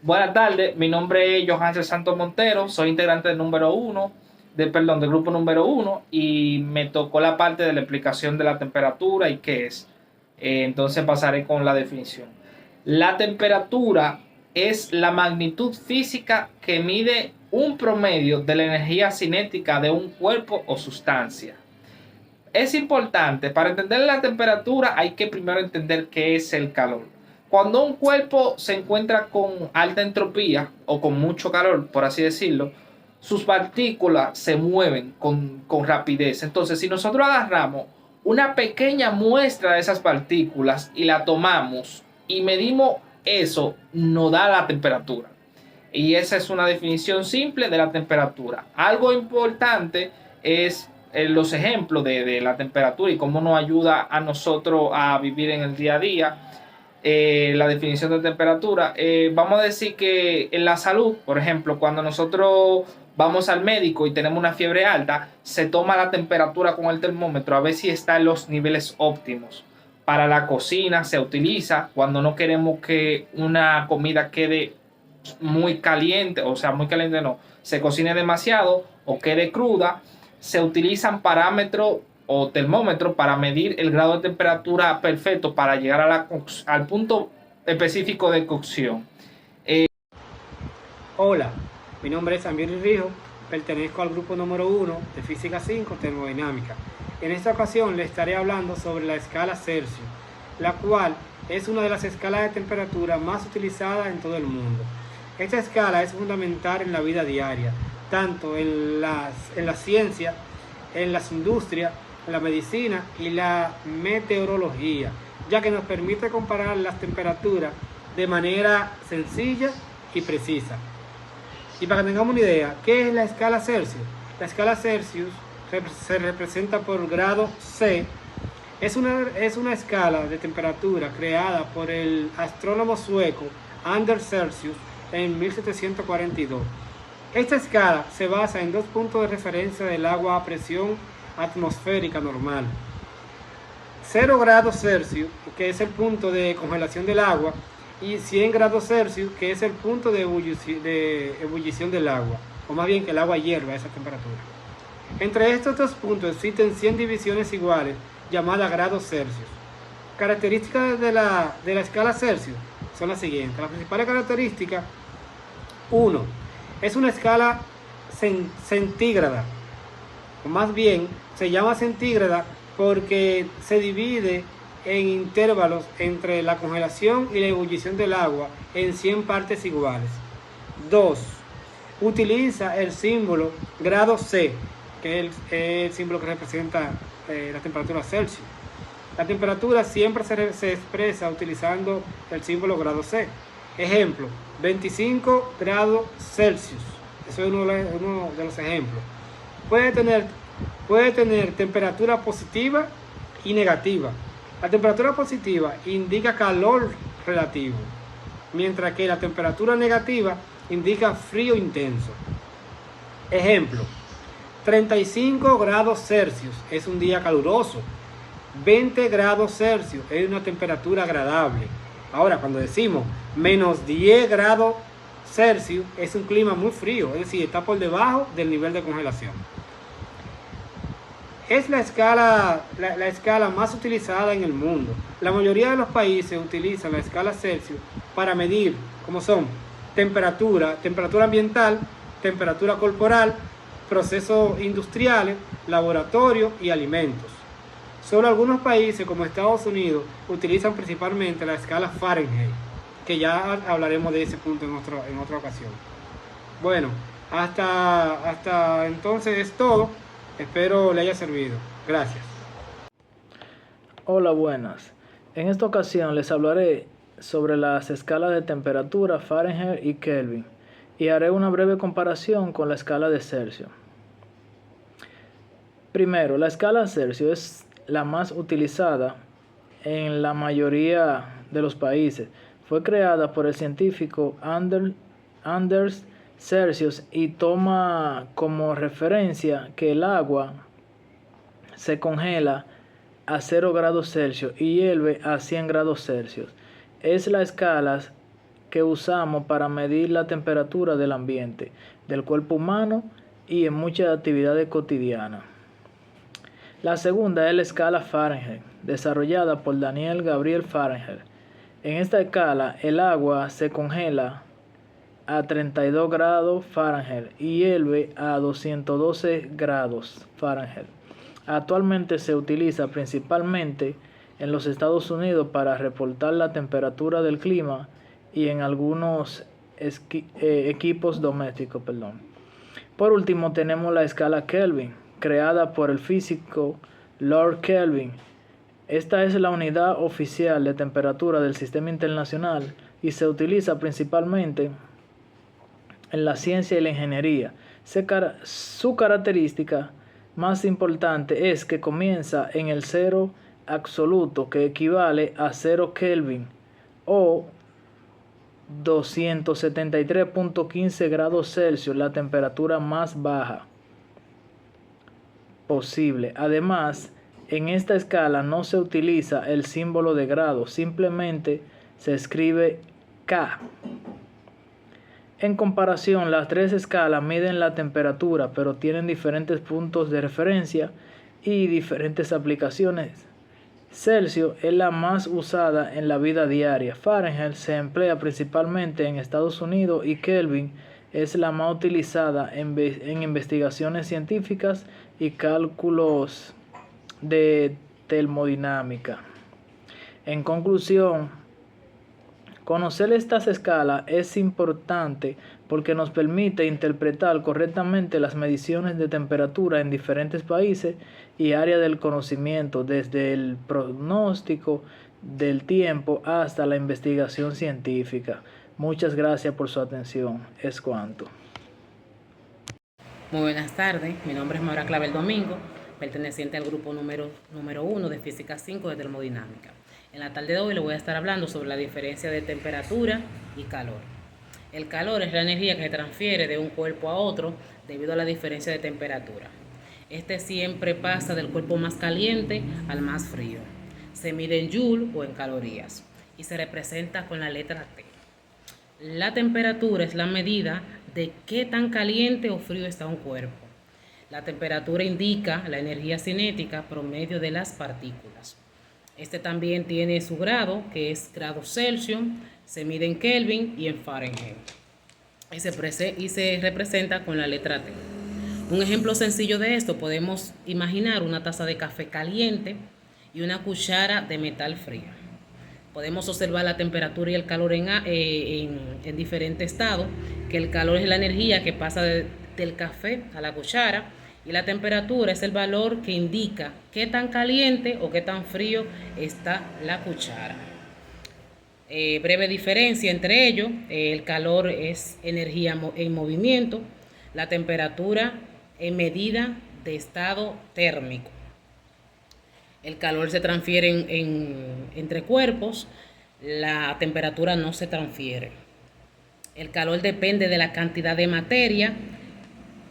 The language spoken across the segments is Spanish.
Buenas tardes, mi nombre es Johansen Santos Montero, soy integrante del número uno, del grupo número uno, y me tocó la parte de la explicación de la temperatura y qué es. Entonces pasaré con la definición. La temperatura es la magnitud física que mide un promedio de la energía cinética de un cuerpo o sustancia. Es importante, para entender la temperatura hay que primero entender qué es el calor. Cuando un cuerpo se encuentra con alta entropía o con mucho calor, por así decirlo, sus partículas se mueven con rapidez. Entonces, si nosotros agarramos una pequeña muestra de esas partículas y la tomamos y medimos eso, nos da la temperatura. Y esa es una definición simple de la temperatura. Algo importante es los ejemplos de la temperatura y cómo nos ayuda a nosotros a vivir en el día a día. La definición de temperatura. Vamos a decir que en la salud, por ejemplo, cuando nosotros vamos al médico y tenemos una fiebre alta, se toma la temperatura con el termómetro a ver si está en los niveles óptimos. Para la cocina se utiliza cuando no queremos que una comida quede muy caliente, o sea, muy caliente no, se cocine demasiado o quede cruda, se utilizan parámetros o termómetros para medir el grado de temperatura perfecto para llegar al punto específico de cocción. Hola, mi nombre es Amir Rijo, pertenezco al grupo número uno de Física 5 Termodinámica. En esta ocasión les estaré hablando sobre la escala Celsius, la cual es una de las escalas de temperatura más utilizadas en todo el mundo. Esta escala es fundamental en la vida diaria, tanto en la ciencia, en las industrias, en la medicina y la meteorología, ya que nos permite comparar las temperaturas de manera sencilla y precisa. Y para que tengamos una idea, ¿qué es la escala Celsius? La escala Celsius se representa por grado C. Es una escala de temperatura creada por el astrónomo sueco Anders Celsius en 1742. Esta escala se basa en dos puntos de referencia del agua a presión atmosférica normal. 0 grados Celsius, que es el punto de congelación del agua, y 100 grados Celsius, que es el punto de ebullición del agua, o más bien que el agua hierva a esa temperatura. Entre estos dos puntos existen 100 divisiones iguales, llamadas grados Celsius. Características de la escala Celsius son las siguientes. Las principales características: 1. Es una escala centígrada, o más bien se llama centígrada porque se divide en intervalos entre la congelación y la ebullición del agua en 100 partes iguales. 2. Utiliza el símbolo grado C, que es el símbolo que representa la temperatura Celsius. La temperatura siempre se expresa utilizando el símbolo grado C. Ejemplo, 25 grados Celsius. Eso es uno de los ejemplos. Puede tener temperatura positiva y negativa. La temperatura positiva indica calor relativo, mientras que la temperatura negativa indica frío intenso. Ejemplo, 35 grados Celsius es un día caluroso, 20 grados Celsius es una temperatura agradable. Ahora, cuando decimos menos 10 grados Celsius es un clima muy frío, es decir, está por debajo del nivel de congelación. Es la escala más utilizada en el mundo. La mayoría de los países utilizan la escala Celsius para medir, como son temperatura ambiental, temperatura corporal, procesos industriales, laboratorios y alimentos. Solo algunos países, como Estados Unidos, utilizan principalmente la escala Fahrenheit, que ya hablaremos de ese punto en otra ocasión. Bueno, hasta entonces es todo. Espero le haya servido. Gracias. Hola, buenas. En esta ocasión les hablaré sobre las escalas de temperatura Fahrenheit y Kelvin y haré una breve comparación con la escala de Celsius. Primero, la escala Celsius es la más utilizada en la mayoría de los países. Fue creada por el científico Anders Celsius y toma como referencia que el agua se congela a 0 grados Celsius y hierve a 100 grados Celsius. Es la escala que usamos para medir la temperatura del ambiente, del cuerpo humano y en muchas actividades cotidianas. La segunda es la escala Fahrenheit, desarrollada por Daniel Gabriel Fahrenheit. En esta escala, el agua se congela a 32 grados Fahrenheit y hierve a 212 grados Fahrenheit. Actualmente se utiliza principalmente en los Estados Unidos para reportar la temperatura del clima y en algunos equipos domésticos. Por último tenemos la escala Kelvin, creada por el físico Lord Kelvin. Esta es la unidad oficial de temperatura del Sistema Internacional y se utiliza principalmente en la ciencia y la ingeniería. Su característica más importante es que comienza en el cero absoluto, que equivale a 0 Kelvin o 273.15 grados Celsius, la temperatura más baja posible. Además, en esta escala no se utiliza el símbolo de grado, simplemente se escribe K. En comparación, las tres escalas miden la temperatura, pero tienen diferentes puntos de referencia y diferentes aplicaciones. Celsius es la más usada en la vida diaria. Fahrenheit se emplea principalmente en Estados Unidos y Kelvin es la más utilizada en investigaciones científicas y cálculos de termodinámica. En conclusión, conocer estas escalas es importante porque nos permite interpretar correctamente las mediciones de temperatura en diferentes países y áreas del conocimiento, desde el pronóstico del tiempo hasta la investigación científica. Muchas gracias por su atención. Es cuanto. Muy buenas tardes, mi nombre es Maura Clavel Domingo, perteneciente al grupo número 1 de Física 5 de Termodinámica. En la tarde de hoy le voy a estar hablando sobre la diferencia de temperatura y calor. El calor es la energía que se transfiere de un cuerpo a otro debido a la diferencia de temperatura. Este siempre pasa del cuerpo más caliente al más frío. Se mide en joule o en calorías y se representa con la letra T. La temperatura es la medida de qué tan caliente o frío está un cuerpo. La temperatura indica la energía cinética promedio de las partículas. Este también tiene su grado, que es grado Celsius, se mide en Kelvin y en Fahrenheit. Y se representa con la letra T. Un ejemplo sencillo de esto, podemos imaginar una taza de café caliente y una cuchara de metal fría. Podemos observar la temperatura y el calor en diferentes estados, que el calor es la energía que pasa del café a la cuchara y la temperatura es el valor que indica qué tan caliente o qué tan frío está la cuchara. Breve diferencia entre ellos, el calor es energía en movimiento, la temperatura en medida de estado térmico. El calor se transfiere entre cuerpos, la temperatura no se transfiere. El calor depende de la cantidad de materia,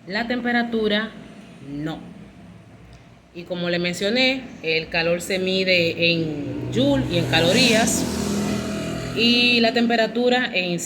la temperatura no. Y como le mencioné, el calor se mide en joule y en calorías, y la temperatura en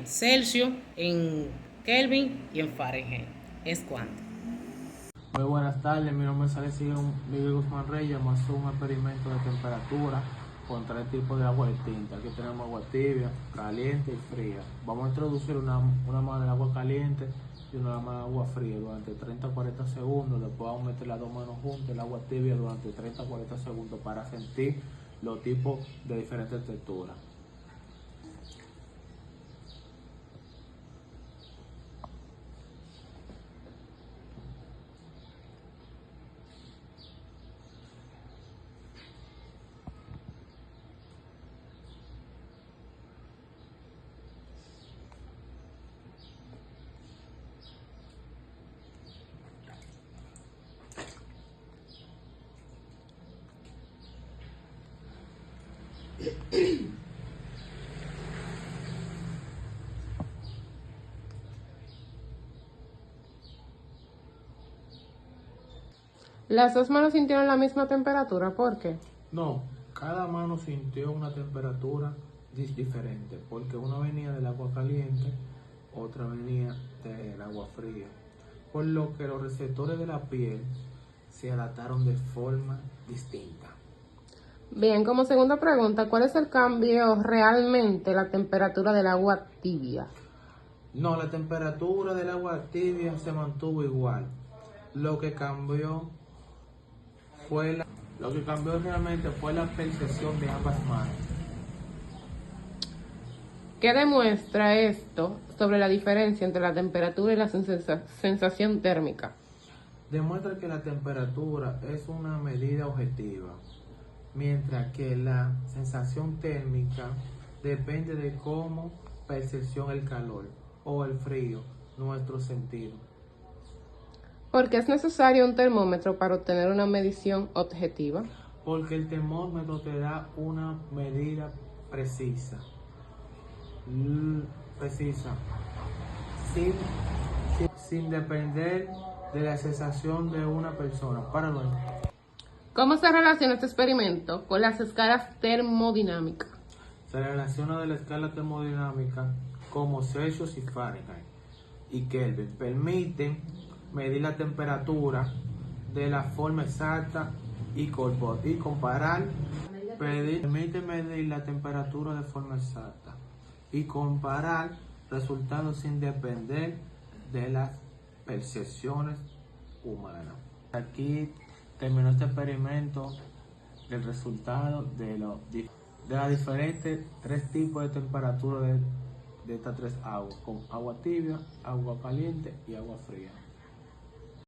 Celsius, en Kelvin y en Fahrenheit. Es cuánto. Muy buenas tardes, mi nombre es Alessio Miguel Guzmán Reyes. Vamos a hacer un experimento de temperatura con tres tipos de agua distintas. Aquí tenemos agua tibia, caliente y fría. Vamos a introducir una mano de agua caliente y una mano de agua fría durante 30 a 40 segundos. Después vamos a meter las dos manos juntas, el agua tibia durante 30 a 40 segundos para sentir los tipos de diferentes texturas. Las dos manos sintieron la misma temperatura, ¿por qué? No, cada mano sintió una temperatura diferente, porque una venía del agua caliente, otra venía del agua fría, por lo que los receptores de la piel se adaptaron de forma distinta. Bien, como segunda pregunta, ¿cuál es el cambio realmente la temperatura del agua tibia? No, la temperatura del agua tibia se mantuvo igual. Lo que cambió realmente fue la percepción de ambas manos. ¿Qué demuestra esto sobre la diferencia entre la temperatura y la sensación térmica? Demuestra que la temperatura es una medida objetiva, mientras que la sensación térmica depende de cómo percepción el calor o el frío, nuestro sentido. ¿Por qué es necesario un termómetro para obtener una medición objetiva? Porque el termómetro te da una medida precisa, sin depender de la sensación de una persona. Páralo ahí. ¿Cómo se relaciona este experimento con las escalas termodinámicas? Se relaciona de la escala termodinámica como Celsius y Fahrenheit y Kelvin. Permiten medir la temperatura de la forma exacta y comparar. Permite medir la temperatura de forma exacta y comparar resultados sin depender de las percepciones humanas. Aquí terminó este experimento del resultado de las diferentes tres tipos de temperatura de estas tres aguas, con agua tibia, agua caliente y agua fría.